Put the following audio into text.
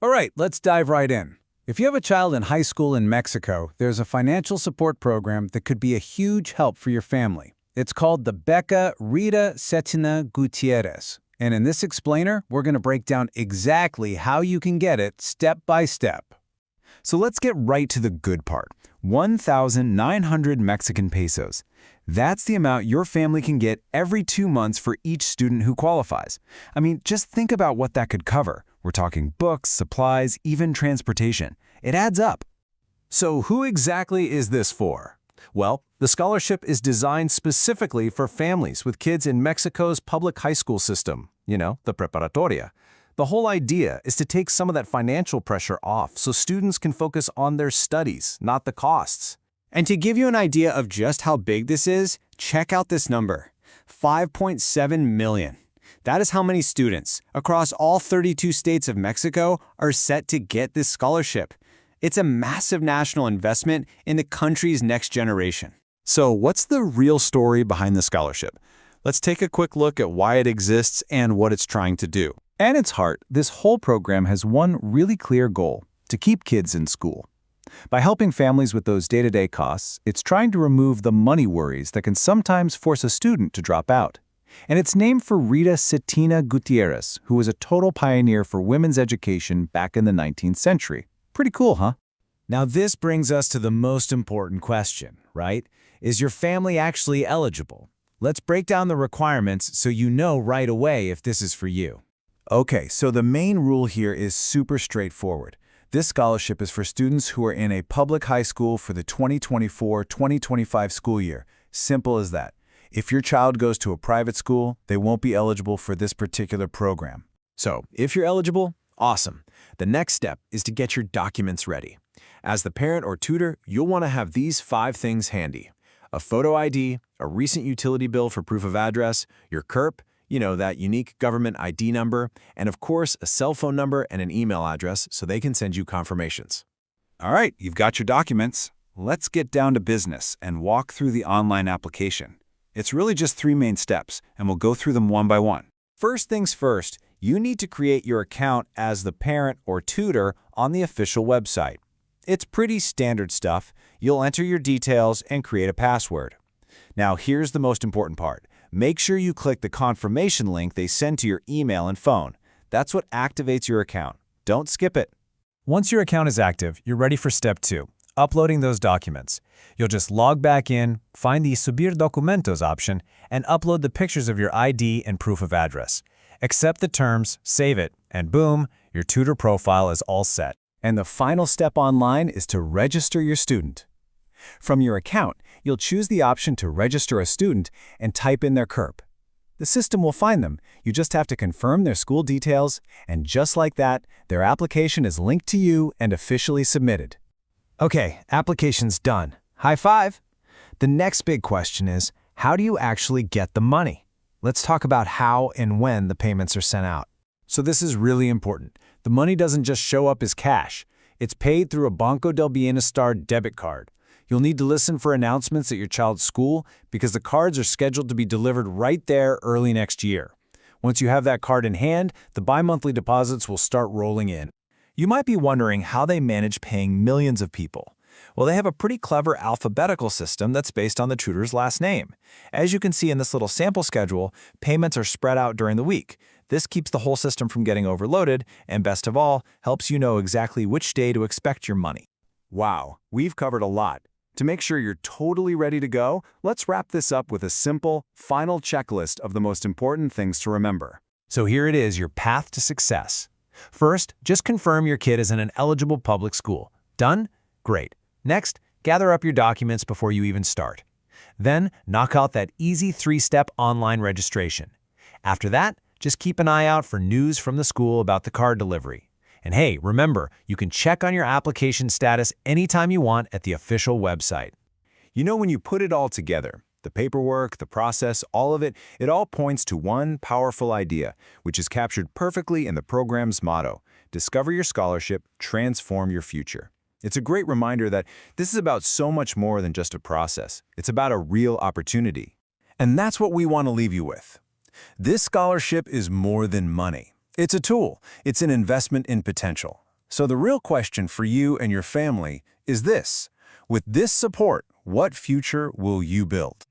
All right, let's dive right in. If you have a child in high school in Mexico, there's a financial support program that could be a huge help for your family. It's called the Beca Rita Cetina Gutiérrez. And in this explainer, we're going to break down exactly how you can get it step by step. So let's get right to the good part. 1,900 Mexican pesos. That's the amount your family can get every 2 months for each student who qualifies. I mean, just think about what that could cover. We're talking books, supplies, even transportation. It adds up. So who exactly is this for? Well, the scholarship is designed specifically for families with kids in Mexico's public high school system, the preparatoria. The whole idea is to take some of that financial pressure off so students can focus on their studies, not the costs. And to give you an idea of just how big this is, check out this number, 5.7 million. That is how many students across all 32 states of Mexico are set to get this scholarship. It's a massive national investment in the country's next generation. So what's the real story behind the scholarship? Let's take a quick look at why it exists and what it's trying to do. At its heart, this whole program has one really clear goal: to keep kids in school. By helping families with those day-to-day costs, it's trying to remove the money worries that can sometimes force a student to drop out. And it's named for Rita Cetina Gutiérrez, who was a total pioneer for women's education back in the 19th century. Pretty cool, huh? Now this brings us to the most important question, right? Is your family actually eligible? Let's break down the requirements so you know right away if this is for you. Okay, so the main rule here is super straightforward. This scholarship is for students who are in a public high school for the 2024-2025 school year. Simple as that. If your child goes to a private school, they won't be eligible for this particular program. So, if you're eligible, awesome. The next step is to get your documents ready. As the parent or tutor, you'll want to have these 5 things handy: a photo ID, a recent utility bill for proof of address, your CURP, that unique government ID number, and of course, a cell phone number and an email address so they can send you confirmations. All right, you've got your documents. Let's get down to business and walk through the online application. It's really just 3 main steps, and we'll go through them one by one. First things first, you need to create your account as the parent or tutor on the official website. It's pretty standard stuff. You'll enter your details and create a password. Now here's the most important part. Make sure you click the confirmation link they send to your email and phone. That's what activates your account. Don't skip it. Once your account is active, you're ready for step 2, uploading those documents. You'll just log back in, find the Subir Documentos option, and upload the pictures of your ID and proof of address. Accept the terms, save it, and boom, your tutor profile is all set. And the final step online is to register your student. From your account, you'll choose the option to register a student and type in their CURP. The system will find them. You just have to confirm their school details, and just like that, their application is linked to you and officially submitted. Okay, application's done. High five! The next big question is, how do you actually get the money? Let's talk about how and when the payments are sent out. So this is really important. The money doesn't just show up as cash. It's paid through a Banco del Bienestar debit card. You'll need to listen for announcements at your child's school because the cards are scheduled to be delivered right there early next year. Once you have that card in hand, the bi-monthly deposits will start rolling in. You might be wondering how they manage paying millions of people. Well, they have a pretty clever alphabetical system that's based on the tutor's last name. As you can see in this little sample schedule, payments are spread out during the week. This keeps the whole system from getting overloaded, and best of all, helps you know exactly which day to expect your money. Wow, we've covered a lot. To make sure you're totally ready to go, let's wrap this up with a simple, final checklist of the most important things to remember. So here it is, your path to success. First, just confirm your kid is in an eligible public school. Done? Great. Next, gather up your documents before you even start. Then, knock out that easy 3-step online registration. After that, just keep an eye out for news from the school about the card delivery. And hey, remember, you can check on your application status anytime you want at the official website. When you put it all together, the paperwork, the process, all of it, it all points to one powerful idea, which is captured perfectly in the program's motto: discover your scholarship, transform your future. It's a great reminder that this is about so much more than just a process. It's about a real opportunity. And that's what we want to leave you with. This scholarship is more than money. It's a tool. It's an investment in potential. So the real question for you and your family is this: with this support, what future will you build?